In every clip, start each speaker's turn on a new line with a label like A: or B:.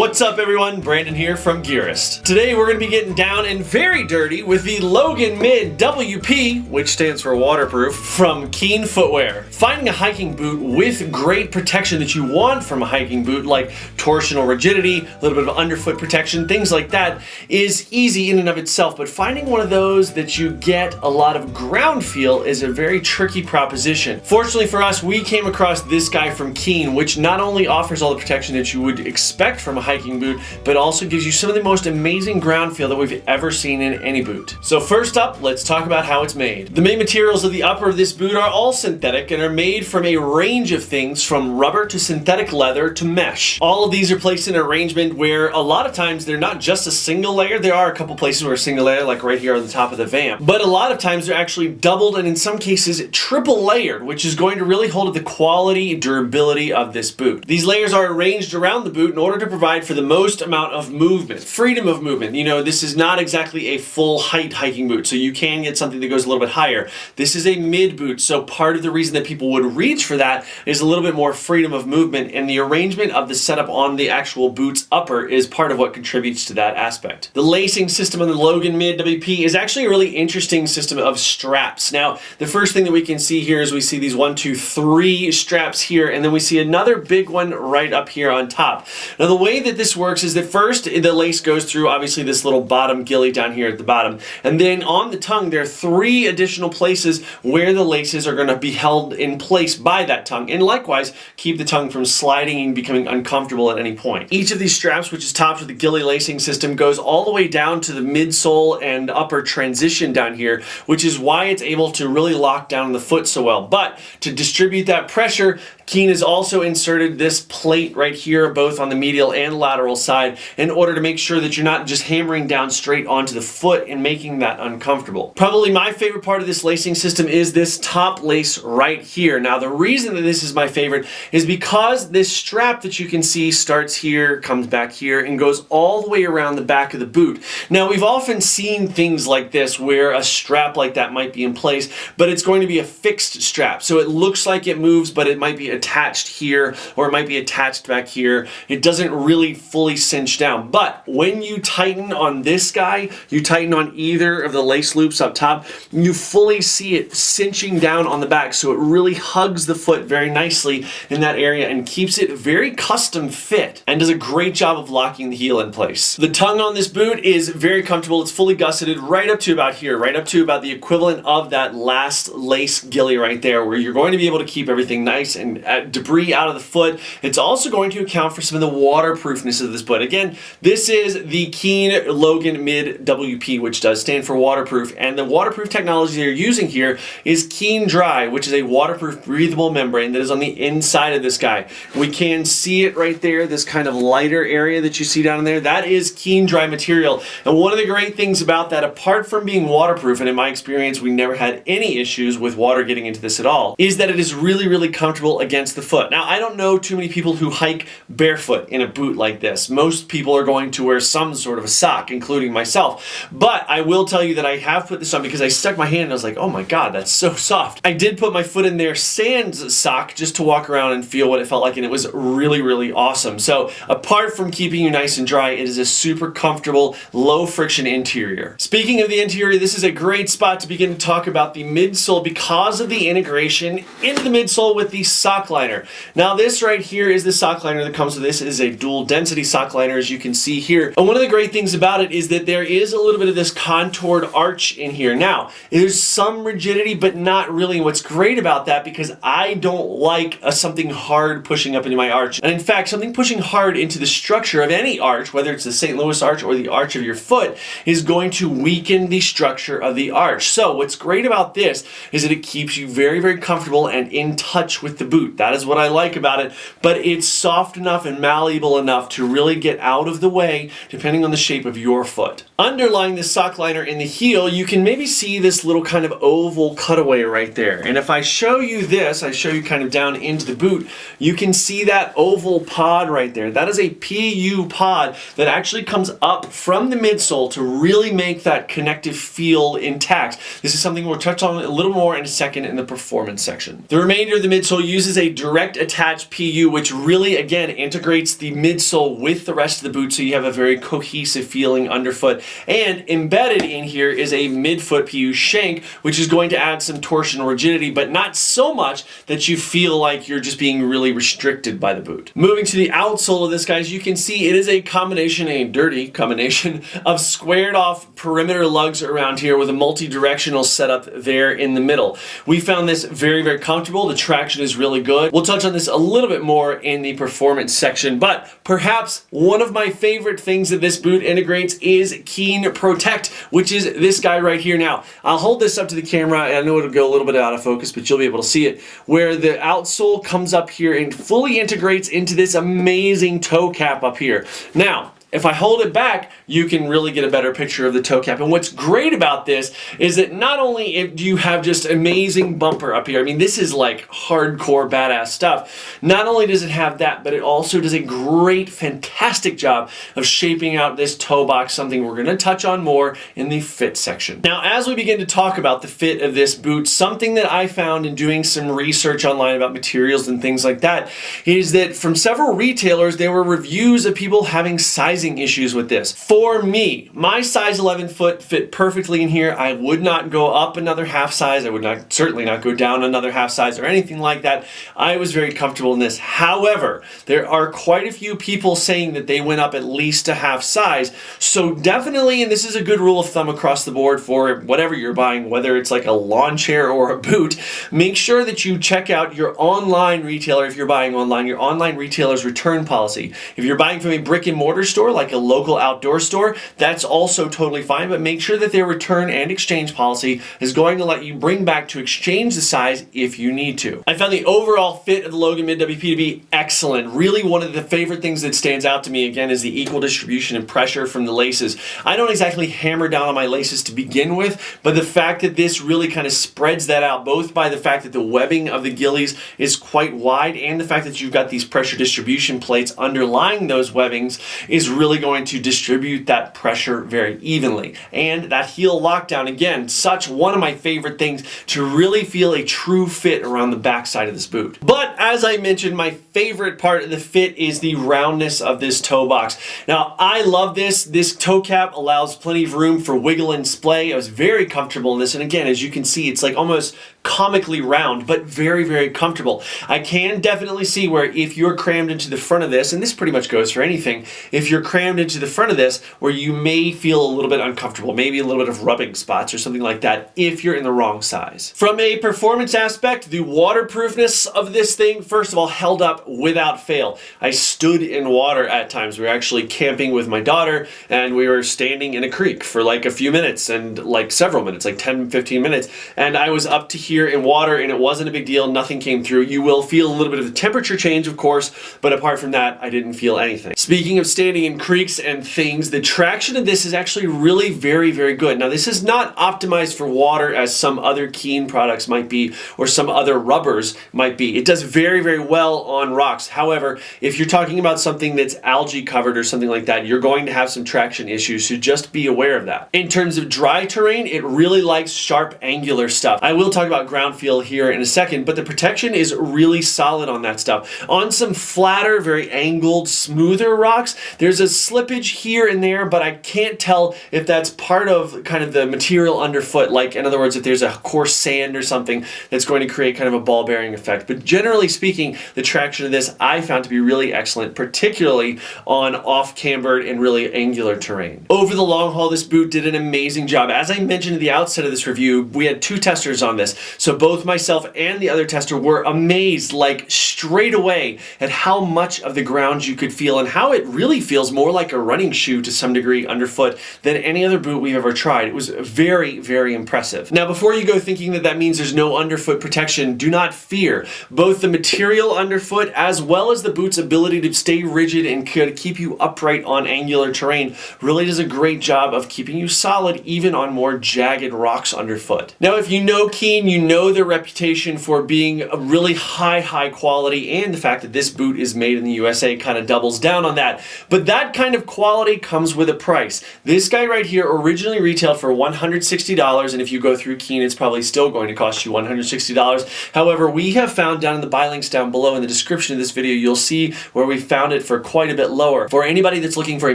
A: What's up everyone, Brandon here from Gearist. Today we're going to be getting down and very dirty with the Logan Mid WP, which stands for waterproof, from Keen Footwear. Finding a hiking boot with great protection that you want from a hiking boot, like torsional rigidity, a little bit of underfoot protection, things like that, is easy in and of itself, but finding one of those that you get a lot of ground feel is a very tricky proposition. Fortunately for us, we came across this guy from Keen, which not only offers all the protection that you would expect from a hiking boot, but also gives you some of the most amazing ground feel that we've ever seen in any boot. So first up, let's talk about how it's made. The main materials of the upper of this boot are all synthetic and are made from a range of things, from rubber to synthetic leather to mesh. All of these are placed in an arrangement where a lot of times they're not just a single layer. There are a couple places where a single layer, like right here on the top of the vamp, but a lot of times they're actually doubled and in some cases triple layered, which is going to really hold the quality and durability of this boot. These layers are arranged around the boot in order to provide for the most amount of movement, freedom of movement. You know, this is not exactly a full height hiking boot, so you can get something that goes a little bit higher. This is a mid boot, so part of the reason that people would reach for that is a little bit more freedom of movement, and the arrangement of the setup on the actual boot's upper is part of what contributes to that aspect. The lacing system on the Logan Mid WP is actually a really interesting system of straps. Now, the first thing that we can see here is we see these 1, 2, 3 straps here, and then we see another big one right up here on top. Now, the way that this works is that first the lace goes through obviously this little bottom gilly down here at the bottom, and then on the tongue there are 3 additional places where the laces are going to be held in place by that tongue, and likewise keep the tongue from sliding and becoming uncomfortable at any point. Each of these straps, which is topped with the gilly lacing system, goes all the way down to the midsole and upper transition down here, which is why it's able to really lock down the foot so well. But to distribute that pressure, Keen has also inserted this plate right here, both on the medial and lateral side, in order to make sure that you're not just hammering down straight onto the foot and making that uncomfortable. Probably my favorite part of this lacing system is this top lace right here. Now, the reason that this is my favorite is because this strap that you can see starts here, comes back here, and goes all the way around the back of the boot. Now, we've often seen things like this where a strap like that might be in place, but it's going to be a fixed strap. So it looks like it moves, but it might be attached here, or it might be attached back here. It doesn't really fully cinch down. But when you tighten on this guy, you tighten on either of the lace loops up top, you fully see it cinching down on the back, so it really hugs the foot very nicely in that area and keeps it very custom fit and does a great job of locking the heel in place. The tongue on this boot is very comfortable. It's fully gusseted right up to about here, right up to about the equivalent of that last lace gilly right there, where you're going to be able to keep everything nice and debris out of the foot. It's also going to account for some of the waterproofness of this boot. Again, this is the Keen Logan Mid WP, which does stand for waterproof, and the waterproof technology they're using here is Keen Dry, which is a waterproof breathable membrane that is on the inside of this guy. We can see it right there, this kind of lighter area that you see down there. That is Keen Dry material, and one of the great things about that, apart from being waterproof, and in my experience we never had any issues with water getting into this at all, is that it is really, really comfortable against the foot. Now, I don't know too many people who hike barefoot in a boot like this. Most people are going to wear some sort of a sock, including myself. But I will tell you that I have put this on because I stuck my hand and I was like, oh my god, that's so soft. I did put my foot in their sans sock just to walk around and feel what it felt like, and it was really, really awesome. So apart from keeping you nice and dry, it is a super comfortable, low friction interior. Speaking of the interior, this is a great spot to begin to talk about the midsole because of the integration into the midsole with the sock liner. Now, this right here is the sock liner that comes with this. It is a dual density sock liner, as you can see here. And one of the great things about it is that there is a little bit of this contoured arch in here. Now, there's some rigidity, but not really. What's great about that, because I don't like something hard pushing up into my arch. And in fact, something pushing hard into the structure of any arch, whether it's the St. Louis arch or the arch of your foot, is going to weaken the structure of the arch. So what's great about this is that it keeps you very, very comfortable and in touch with the boot. That is what I like about it, but it's soft enough and malleable enough to really get out of the way depending on the shape of your foot. Underlying this sock liner in the heel, you can maybe see this little kind of oval cutaway right there. And if I show you this, I show you kind of down into the boot, you can see that oval pod right there. That is a PU pod that actually comes up from the midsole to really make that connective feel intact. This is something we'll touch on a little more in a second in the performance section. The remainder of the midsole uses a direct attach PU, which really, again, integrates the midsole with the rest of the boot so you have a very cohesive feeling underfoot. And embedded in here is a midfoot PU shank, which is going to add some torsion rigidity, but not so much that you feel like you're just being really restricted by the boot. Moving to the outsole of this, guys, you can see it is a combination, a dirty combination, of squared off perimeter lugs around here with a multi-directional setup there in the middle. We found this very, very comfortable. The traction is really good. We'll touch on this a little bit more in the performance section, but perhaps one of my favorite things that this boot integrates is Keen Protect, which is this guy right here. Now, I'll hold this up to the camera, and I know it'll go a little bit out of focus, but you'll be able to see it, where the outsole comes up here and fully integrates into this amazing toe cap up here. Now, if I hold it back, you can really get a better picture of the toe cap. And what's great about this is that not only do you have just amazing bumper up here, I mean, this is like hardcore badass stuff. Not only does it have that, but it also does a great, fantastic job of shaping out this toe box, something we're gonna touch on more in the fit section. Now, as we begin to talk about the fit of this boot, something that I found in doing some research online about materials and things like that is that from several retailers, there were reviews of people having size issues with this. For me, my size 11 foot fit perfectly in here. I would not go up another half size. I would not, certainly not go down another half size or anything like that. I was very comfortable in this. However, there are quite a few people saying that they went up at least a half size. So definitely, and this is a good rule of thumb across the board for whatever you're buying, whether it's like a lawn chair or a boot, make sure that you check out your online retailer. If you're buying online, your online retailer's return policy. If you're buying from a brick and mortar store, like a local outdoor store, that's also totally fine, but make sure that their return and exchange policy is going to let you bring back to exchange the size if you need to. I found the overall fit of the Logan Mid WP to be excellent. Really, one of the favorite things that stands out to me, again, is the equal distribution and pressure from the laces. I don't exactly hammer down on my laces to begin with, but the fact that this really kind of spreads that out, both by the fact that the webbing of the gillies is quite wide and the fact that you've got these pressure distribution plates underlying those webbings, is really going to distribute that pressure very evenly. And that heel lockdown, again, such one of my favorite things to really feel a true fit around the backside of this boot. But as I mentioned, my favorite part of the fit is the roundness of this toe box. Now, I love this. This toe cap allows plenty of room for wiggle and splay. I was very comfortable in this. And again, as you can see, it's like almost comically round, but very, very comfortable. I can definitely see where if you're crammed into the front of this, and this pretty much goes for anything, if you're crammed into the front of this, where you may feel a little bit uncomfortable, maybe a little bit of rubbing spots or something like that if you're in the wrong size. From a performance aspect, the waterproofness of this thing, first of all, held up without fail. I stood in water at times. We were actually camping with my daughter and we were standing in a creek for like a few minutes and like several minutes, like 10, 15 minutes. And I was up to here in water and it wasn't a big deal. Nothing came through. You will feel a little bit of a temperature change, of course, but apart from that, I didn't feel anything. Speaking of standing in creeks and things, the traction of this is actually really very, very good. Now, this is not optimized for water as some other Keen products might be or some other rubbers might be. It does very, very well on rocks. However, if you're talking about something that's algae covered or something like that, you're going to have some traction issues, so just be aware of that. In terms of dry terrain, it really likes sharp, angular stuff. I will talk about ground feel here in a second, but the protection is really solid on that stuff. On some flatter, very angled, smoother rocks, there's a slippage here and there, but I can't tell if that's part of kind of the material underfoot, like in other words, if there's a coarse sand or something that's going to create kind of a ball bearing effect. But generally speaking, the traction of this I found to be really excellent, particularly on off-cambered and really angular terrain. Over the long haul, this boot did an amazing job. As I mentioned at the outset of this review, we had two testers on this, so both myself and the other tester were amazed, like straight away, at how much of the ground you could feel and how it really feels more like a running shoe to some degree underfoot than any other boot we've ever tried. It was very, very impressive. Now, before you go thinking that that means there's no underfoot protection, do not fear. Both the material underfoot as well as the boot's ability to stay rigid and keep you upright on angular terrain really does a great job of keeping you solid even on more jagged rocks underfoot. Now, if you know Keen, you know their reputation for being a really high quality, and the fact that this boot is made in the USA kind of doubles down on that. But that that kind of quality comes with a price. This guy right here originally retailed for $160, and if you go through Keen, it's probably still going to cost you $160. However, we have found down in the buy links down below in the description of this video, you'll see where we found it for quite a bit lower. For anybody that's looking for a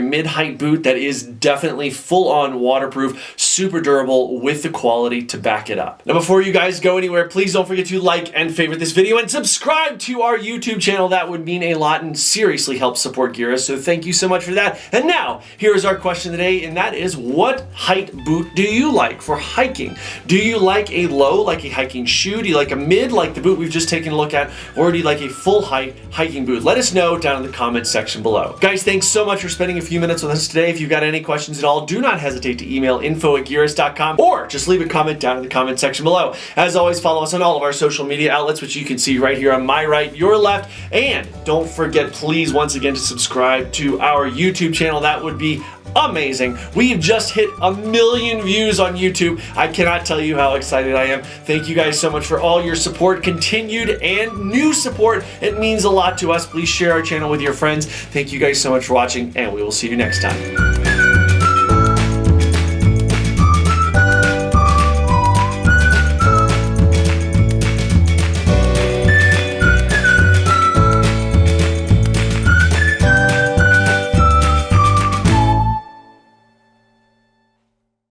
A: mid-height boot that is definitely full-on waterproof, super durable, with the quality to back it up. Now, before you guys go anywhere, please don't forget to like and favorite this video and subscribe to our YouTube channel. That would mean a lot and seriously help support Gearist, so thank you so much for that. And now, here is our question today, and that is, what height boot do you like for hiking? Do you like a low, like a hiking shoe? Do you like a mid, like the boot we've just taken a look at? Or do you like a full height hiking boot? Let us know down in the comments section below. Guys, thanks so much for spending a few minutes with us today. If you've got any questions at all, do not hesitate to email info@gearist.com or just leave a comment down in the comment section below. As always, follow us on all of our social media outlets, which you can see right here on my right, your left. And don't forget, please, once again, to subscribe to our YouTube channel. That would be amazing. We've just hit 1 million views on YouTube. I cannot tell you how excited I am. Thank you guys so much for all your support, continued and new support. It means a lot to us. Please share our channel with your friends. Thank you guys so much for watching, and we will see you next time.